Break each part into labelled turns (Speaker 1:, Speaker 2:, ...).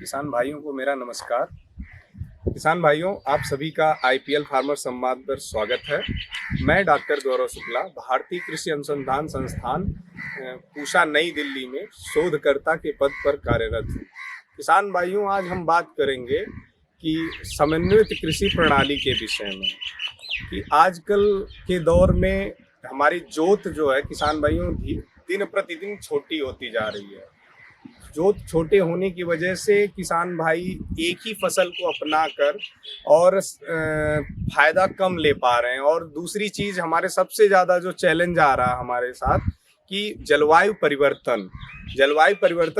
Speaker 1: किसान भाइयों को मेरा नमस्कार। किसान भाइयों, आप सभी का आईपीएल फार्मर संवाद पर स्वागत है। मैं डॉक्टर गौरव शुक्ला, भारतीय कृषि अनुसंधान संस्थान पूसा नई दिल्ली में शोधकर्ता के पद पर कार्यरत हूँ। किसान भाइयों, आज हम बात करेंगे कि समन्वित कृषि प्रणाली के विषय में कि आजकल के दौर में हमारी जोत जो है किसान भाइयों दिन प्रतिदिन छोटी होती जा रही है। जोत छोटे होने की वजह से किसान भाई एक ही फसल को अपनाकर और फायदा कम ले पा रहे हैं। और दूसरी चीज, हमारे सबसे ज्यादा जो चैलेंज आ रहा है हमारे साथ कि जलवायु परिवर्तन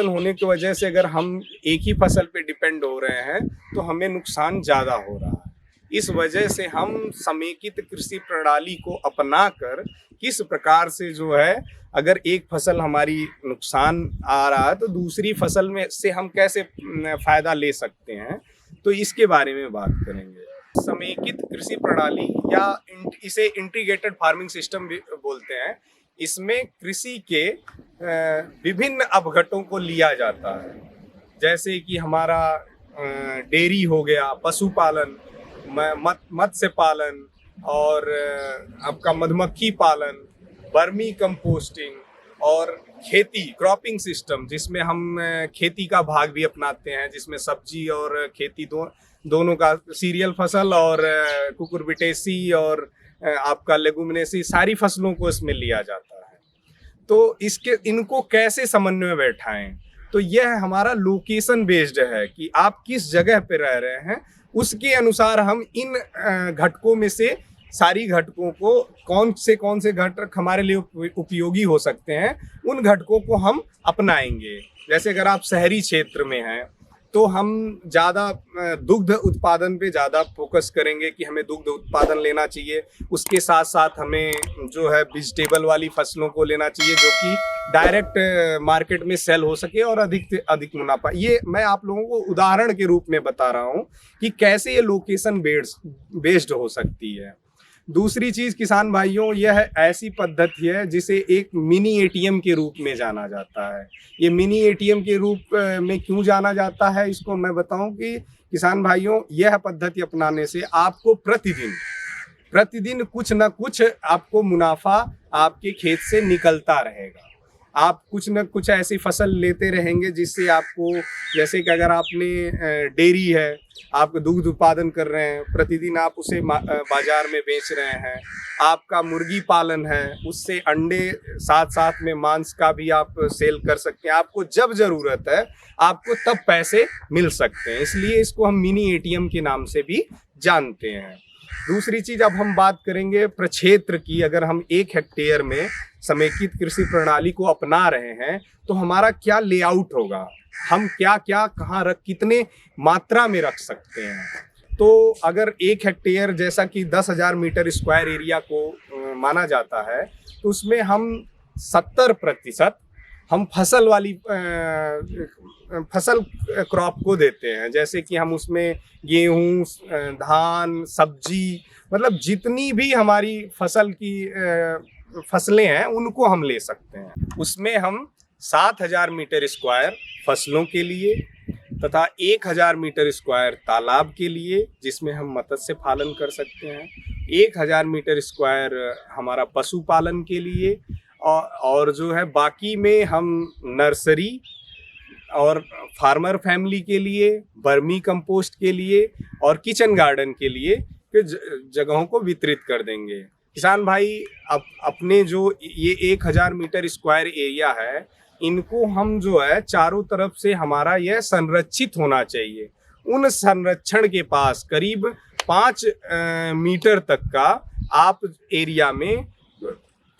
Speaker 1: होने की वजह से अगर हम एक ही फसल पे डिपेंड हो रहे हैं तो हमें नुकसान ज्यादा हो रहा है। इस वजह से हम समेकित कृषि प्रणाली को अपनाकर किस प्रकार से जो है, अगर एक फसल हमारी नुकसान आ रहा है तो दूसरी फसल में से हम कैसे फायदा ले सकते हैं, तो इसके बारे में बात करेंगे। समेकित कृषि प्रणाली या इसे इंटीग्रेटेड फार्मिंग सिस्टम भी बोलते हैं। इसमें कृषि के विभिन्न अपघटों को लिया जाता है, जैसे कि हमारा डेयरी हो गया, पशुपालन, मत्स्य पालन और आपका मधुमक्खी पालन, वर्मी कंपोस्टिंग और खेती, क्रॉपिंग सिस्टम, जिसमें हम खेती का भाग भी अपनाते हैं, जिसमें सब्जी और खेती दोनों का, सीरियल फसल और कुकुरबिटेसी और आपका लेगुमिनेसी, सारी फसलों को इसमें लिया जाता है। तो इनको कैसे समन्वय में बैठाएं, तो यह हमारा लोकेशन बेस्ड है कि आप किस जगह पे रह रहे हैं, उसके अनुसार हम इन घटकों में से सारी घटकों को कौन से घटक हमारे लिए उपयोगी हो सकते हैं, उन घटकों को हम अपनाएंगे। जैसे अगर आप शहरी क्षेत्र में हैं तो हम ज़्यादा दुग्ध उत्पादन पे ज़्यादा फोकस करेंगे कि हमें दुग्ध उत्पादन लेना चाहिए। उसके साथ साथ हमें जो है वेजिटेबल वाली फसलों को लेना चाहिए, जो कि डायरेक्ट मार्केट में सेल हो सके और अधिक से अधिक मुनाफा। ये मैं आप लोगों को उदाहरण के रूप में बता रहा हूँ कि कैसे ये लोकेशन बेस्ड हो सकती है। दूसरी चीज किसान भाइयों, यह ऐसी पद्धति है जिसे एक मिनी एटीएम के रूप में जाना जाता है। ये मिनी एटीएम के रूप में क्यों जाना जाता है, इसको मैं बताऊं कि किसान भाइयों, यह पद्धति अपनाने से आपको प्रतिदिन कुछ न कुछ आपको मुनाफा आपके खेत से निकलता रहेगा। आप कुछ न कुछ ऐसी फसल लेते रहेंगे जिससे आपको, जैसे कि अगर आपने डेयरी है, आप दूध उत्पादन कर रहे हैं, प्रतिदिन आप उसे बाजार में बेच रहे हैं। आपका मुर्गी पालन है, उससे अंडे साथ साथ में मांस का भी आप सेल कर सकते हैं। आपको जब जरूरत है आपको तब पैसे मिल सकते हैं, इसलिए इसको हम मिनी एटीएम के नाम से भी जानते हैं। दूसरी चीज, अब हम बात करेंगे प्रक्षेत्र की। अगर हम 1 हेक्टेयर में समेकित कृषि प्रणाली को अपना रहे हैं तो हमारा क्या लेआउट होगा, हम क्या क्या कहाँ कितने मात्रा में रख सकते हैं। तो अगर 1 हेक्टेयर जैसा कि 10,000 मीटर स्क्वायर एरिया को माना जाता है, तो उसमें हम 70% हम फसल क्रॉप को देते हैं। जैसे कि हम उसमें गेहूं, धान, सब्जी, मतलब जितनी भी हमारी फसल की फसलें हैं उनको हम ले सकते हैं। उसमें हम 7,000 मीटर स्क्वायर फसलों के लिए तथा 1,000 मीटर स्क्वायर तालाब के लिए, जिसमें हम मत्स्य पालन कर सकते हैं, 1,000 मीटर स्क्वायर हमारा पशुपालन के लिए, और जो है बाकी में हम नर्सरी और फार्मर फैमिली के लिए, वर्मी कंपोस्ट के लिए और किचन गार्डन के लिए जगहों को वितरित कर देंगे। किसान भाई, अपने जो ये 1,000 मीटर स्क्वायर एरिया है, इनको हम जो है चारों तरफ से हमारा यह संरक्षित होना चाहिए। उन संरक्षण के पास करीब 5 मीटर तक का आप एरिया में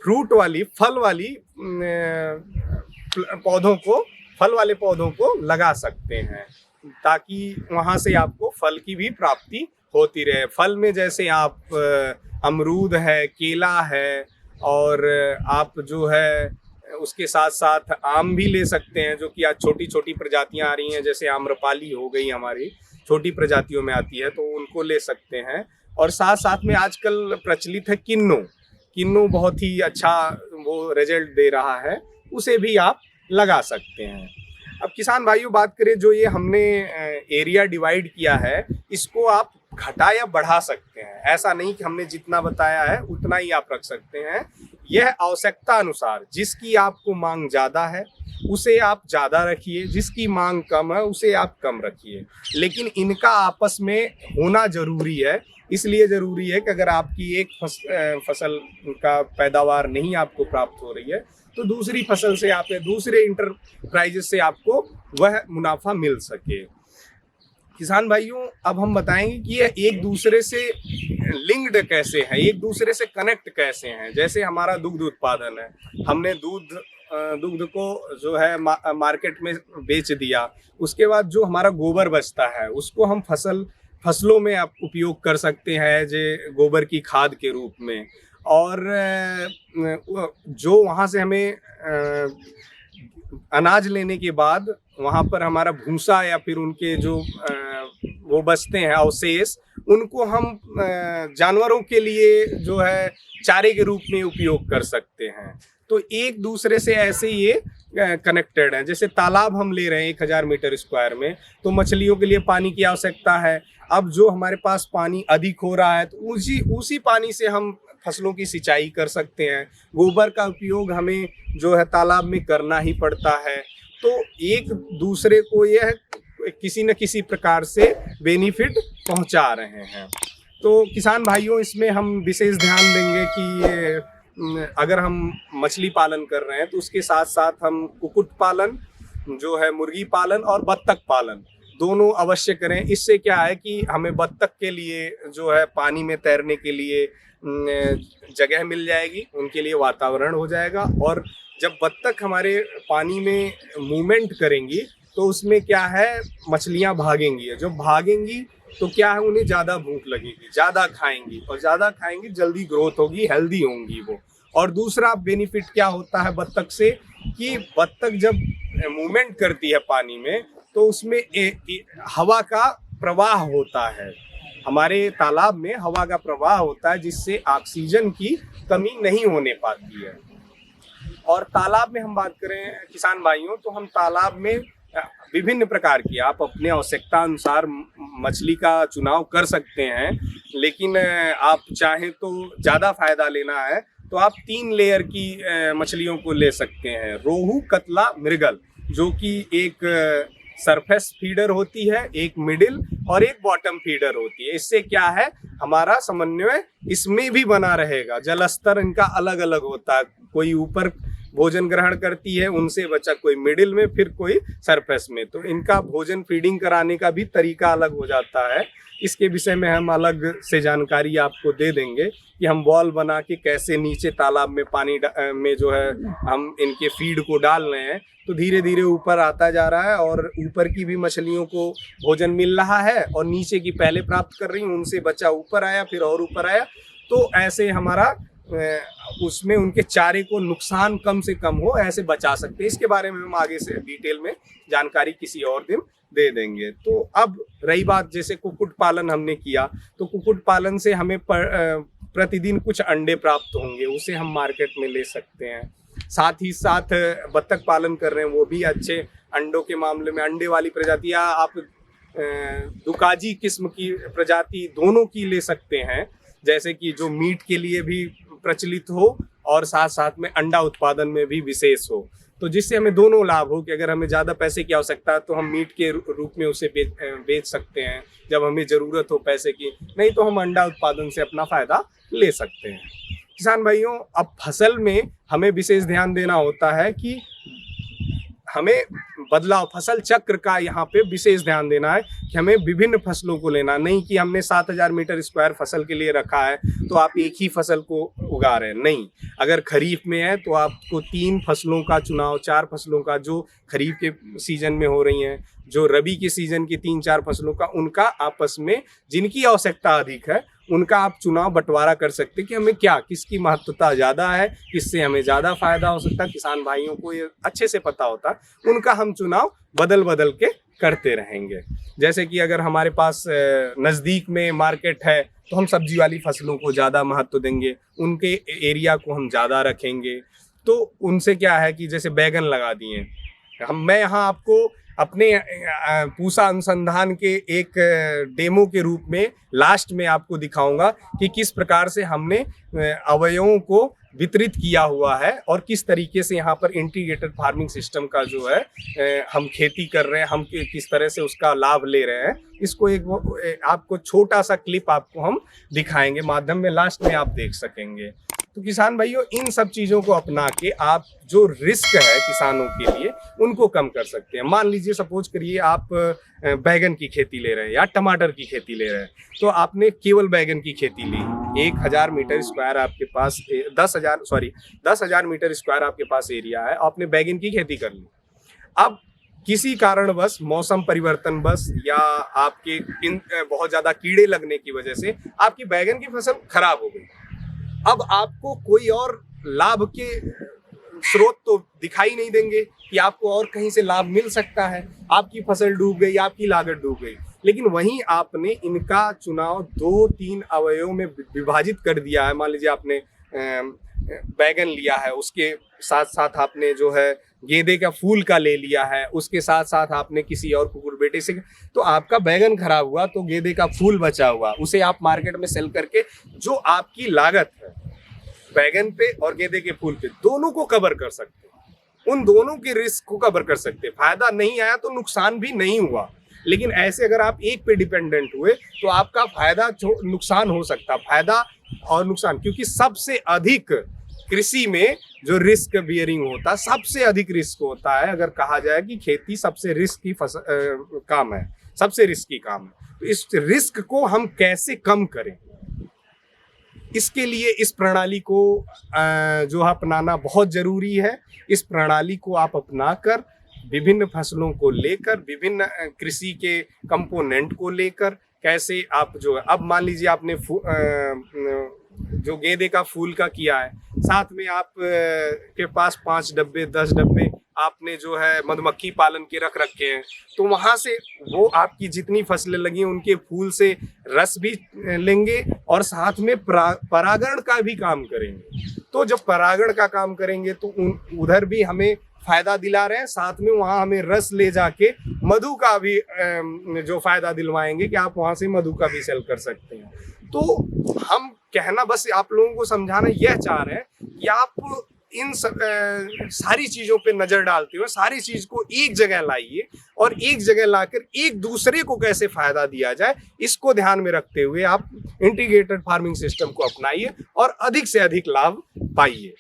Speaker 1: फल वाले पौधों को लगा सकते हैं, ताकि वहां से आपको फल की भी प्राप्ति होती रहे। फल में जैसे आप अमरूद है, केला है, और आप जो है उसके साथ साथ आम भी ले सकते हैं, जो कि आज छोटी छोटी प्रजातियां आ रही हैं, जैसे आम्रपाली हो गई हमारी, छोटी प्रजातियों में आती है, तो उनको ले सकते हैं। और साथ साथ में आजकल प्रचलित है किन्नू बहुत ही अच्छा वो रिजल्ट दे रहा है, उसे भी आप लगा सकते हैं। अब किसान भाइयों बात करें, जो ये हमने एरिया डिवाइड किया है, इसको आप घटा या बढ़ा सकते हैं। ऐसा नहीं कि हमने जितना बताया है उतना ही आप रख सकते हैं। यह आवश्यकता अनुसार, जिसकी आपको मांग ज़्यादा है उसे आप ज़्यादा रखिए, जिसकी मांग कम है उसे आप कम रखिए, लेकिन इनका आपस में होना ज़रूरी है। इसलिए ज़रूरी है कि अगर आपकी एक फसल का पैदावार नहीं आपको प्राप्त हो रही है तो दूसरी फसल से आप या दूसरे इंटरप्राइजेस से आपको वह मुनाफा मिल सके। किसान भाइयों, अब हम बताएंगे कि ये एक दूसरे से लिंक्ड कैसे हैं, एक दूसरे से कनेक्ट कैसे हैं। जैसे हमारा दुग्ध उत्पादन है, हमने दुग्ध को जो है मार्केट में बेच दिया, उसके बाद जो हमारा गोबर बचता है उसको हम फसलों में आप उपयोग कर सकते हैं, जो गोबर की खाद के रूप में। और जो वहाँ से हमें अनाज लेने के बाद वहाँ पर हमारा भूसा या फिर उनके जो वो बचते हैं अवशेष, उनको हम जानवरों के लिए जो है चारे के रूप में उपयोग कर सकते हैं। तो एक दूसरे से ऐसे ये कनेक्टेड है। जैसे तालाब हम ले रहे हैं 1000 मीटर स्क्वायर में, तो मछलियों के लिए पानी की आवश्यकता है। अब जो हमारे पास पानी अधिक हो रहा है तो उसी पानी से हम फसलों की सिंचाई कर सकते हैं। गोबर का उपयोग हमें जो है तालाब में करना ही पड़ता है। तो एक दूसरे को यह किसी न किसी प्रकार से बेनिफिट पहुंचा रहे हैं। तो किसान भाइयों, इसमें हम विशेष ध्यान देंगे कि अगर हम मछली पालन कर रहे हैं तो उसके साथ साथ हम कुक्कुट पालन, जो है मुर्गी पालन और बत्तख पालन दोनों अवश्य करें। इससे क्या है कि हमें बत्तख के लिए जो है पानी में तैरने के लिए जगह मिल जाएगी, उनके लिए वातावरण हो जाएगा। और जब बत्तख हमारे पानी में मूवमेंट करेंगी तो उसमें क्या है, मछलियां भागेंगी। जब भागेंगी तो क्या है, उन्हें ज़्यादा भूख लगेगी, ज़्यादा खाएंगी, और ज़्यादा खाएंगी जल्दी ग्रोथ होगी, हेल्दी होंगी वो। और दूसरा बेनिफिट क्या होता है बत्तख से, कि बत्तख जब मूवमेंट करती है पानी में तो उसमें हवा का प्रवाह होता है। हमारे तालाब में हवा का प्रवाह होता है, जिससे ऑक्सीजन की कमी नहीं होने पाती है। और तालाब में हम बात करें किसान भाइयों, तो हम तालाब में विभिन्न प्रकार की, आप अपने आवश्यकता अनुसार मछली का चुनाव कर सकते हैं। लेकिन आप चाहें तो ज़्यादा फायदा लेना है तो आप 3 लेयर की मछलियों को ले सकते हैं। रोहू, कतला, मृगल, जो कि एक सरफेस फीडर होती है, एक मिडिल और एक बॉटम फीडर होती है। इससे क्या है, हमारा समन्वय इसमें भी बना रहेगा। जल स्तर इनका अलग अलग होता है, कोई ऊपर भोजन ग्रहण करती है, उनसे बचा कोई मिडिल में, फिर कोई सरफेस में। तो इनका भोजन फीडिंग कराने का भी तरीका अलग हो जाता है। इसके विषय में हम अलग से जानकारी आपको दे देंगे कि हम बॉल बना के कैसे नीचे तालाब में पानी में जो है हम इनके फीड को डाल रहे हैं, तो धीरे धीरे ऊपर आता जा रहा है और ऊपर की भी मछलियों को भोजन मिल रहा है और नीचे की पहले प्राप्त कर रही, उनसे बचा ऊपर आया, फिर और ऊपर आया। तो ऐसे हमारा उसमें उनके चारे को नुकसान कम से कम हो, ऐसे बचा सकते हैं। इसके बारे में हम आगे से डिटेल में जानकारी किसी और दिन दे देंगे। तो अब रही बात, जैसे कुक्कुट पालन हमने किया, तो कुक्कुट पालन से हमें प्रतिदिन कुछ अंडे प्राप्त होंगे, उसे हम मार्केट में ले सकते हैं। साथ ही साथ बत्तख पालन कर रहे हैं, वो भी अच्छे अंडों के मामले में अंडे वाली प्रजाति, या आप दुकाजी किस्म की प्रजाति दोनों की ले सकते हैं, जैसे कि जो मीट के लिए भी प्रचलित हो और साथ साथ में अंडा उत्पादन में भी विशेष हो। तो जिससे हमें दोनों लाभ हो कि अगर हमें ज़्यादा पैसे की आवश्यकता है तो हम मीट के रूप में उसे बेच सकते हैं जब हमें ज़रूरत हो पैसे की, नहीं तो हम अंडा उत्पादन से अपना फ़ायदा ले सकते हैं। किसान भाइयों, अब फसल में हमें विशेष ध्यान देना होता है कि हमें बदलाव, फसल चक्र का यहाँ पे विशेष ध्यान देना है कि हमें विभिन्न फसलों को लेना, नहीं कि हमने 7000 मीटर स्क्वायर फसल के लिए रखा है तो आप एक ही फसल को उगा रहे हैं। नहीं, अगर खरीफ में है तो आपको 3 फसलों का चुनाव, 4 फसलों का, जो खरीफ के सीजन में हो रही हैं, जो रबी के सीजन की 3-4 फसलों का, उनका आपस में जिनकी आवश्यकता अधिक है उनका आप चुनाव बंटवारा कर सकते हैं कि हमें क्या, किसकी महत्वता ज़्यादा है, किससे हमें ज़्यादा फायदा हो सकता है। किसान भाइयों को ये अच्छे से पता होता है, उनका हम चुनाव बदल बदल के करते रहेंगे। जैसे कि अगर हमारे पास नज़दीक में मार्केट है तो हम सब्जी वाली फसलों को ज़्यादा महत्व देंगे, उनके एरिया को हम ज़्यादा रखेंगे। तो उनसे क्या है कि जैसे बैगन लगा दिए, मैं यहाँ आपको अपने पूसा अनुसंधान के एक डेमो के रूप में लास्ट में आपको दिखाऊंगा कि किस प्रकार से हमने अवयवों को वितरित किया हुआ है और किस तरीके से यहाँ पर इंटीग्रेटेड फार्मिंग सिस्टम का जो है हम खेती कर रहे हैं, हम किस तरह से उसका लाभ ले रहे हैं। इसको एक आपको छोटा सा क्लिप आपको हम दिखाएंगे माध्यम में, लास्ट में आप देख सकेंगे। तो किसान भाइयों, इन सब चीज़ों को अपना के आप जो रिस्क है किसानों के लिए उनको कम कर सकते हैं। मान लीजिए सपोज करिए आप बैगन की खेती ले रहे हैं या टमाटर की खेती ले रहे हैं, तो आपने केवल बैगन की खेती ली, 1000 मीटर स्क्वायर आपके पास 10,000 मीटर स्क्वायर आपके पास एरिया है, आपने बैगन की खेती कर ली। अब किसी कारणवश मौसम परिवर्तन बस या आपके बहुत ज़्यादा कीड़े लगने की वजह से आपकी बैगन की फसल खराब हो गई। अब आपको कोई और लाभ के स्रोत तो दिखाई नहीं देंगे कि आपको और कहीं से लाभ मिल सकता है। आपकी फसल डूब गई, आपकी लागत डूब गई, लेकिन वहीं आपने इनका चुनाव 2-3 अवयवों में विभाजित कर दिया है। मान लीजिए आपने बैगन लिया है, उसके साथ साथ आपने जो है गेंदे का फूल का ले लिया है, उसके साथ साथ आपने किसी और कुकुरबेटे से, तो आपका बैगन खराब हुआ तो गेंदे का फूल बचा हुआ, उसे आप मार्केट में सेल करके जो आपकी लागत है बैगन पे और गेंदे के फूल पे दोनों को कवर कर सकते हैं। उन दोनों के रिस्क को कवर कर सकते हैं। फायदा नहीं आया तो नुकसान भी नहीं हुआ। लेकिन ऐसे अगर आप एक पे डिपेंडेंट हुए तो आपका फायदा नुकसान हो सकता, फायदा और नुकसान, क्योंकि सबसे अधिक कृषि में जो रिस्क बियरिंग होता है, सबसे अधिक रिस्क होता है। अगर कहा जाए कि खेती सबसे रिस्की काम है, सबसे रिस्की काम है, तो इस रिस्क को हम कैसे कम करें, इसके लिए इस प्रणाली को जो अपनाना बहुत जरूरी है। इस प्रणाली को आप अपनाकर विभिन्न फसलों को लेकर, विभिन्न कृषि के कंपोनेंट को लेकर कैसे आप जो, अब मान लीजिए आपने जो गेंदे का फूल का किया है, साथ में आप के पास 5 डब्बे 10 डब्बे आपने जो है मधुमक्खी पालन के रख रखे हैं, तो वहां से वो आपकी जितनी फसलें लगी उनके फूल से रस भी लेंगे और साथ में परागण का भी काम करेंगे। तो जब परागण का काम करेंगे तो उधर भी हमें फायदा दिला रहे हैं, साथ में वहां हमें रस ले जाके मधु का भी जो फायदा दिलवाएंगे कि आप वहां से मधु का भी सेल कर सकते हैं। तो हम कहना, बस आप लोगों को समझाना यह चाह रहे हैं कि आप इन सारी चीजों पे नजर डालते हुए सारी चीज को एक जगह लाइए और एक जगह लाकर एक दूसरे को कैसे फायदा दिया जाए, इसको ध्यान में रखते हुए आप इंटीग्रेटेड फार्मिंग सिस्टम को अपनाइए और अधिक से अधिक लाभ पाइए।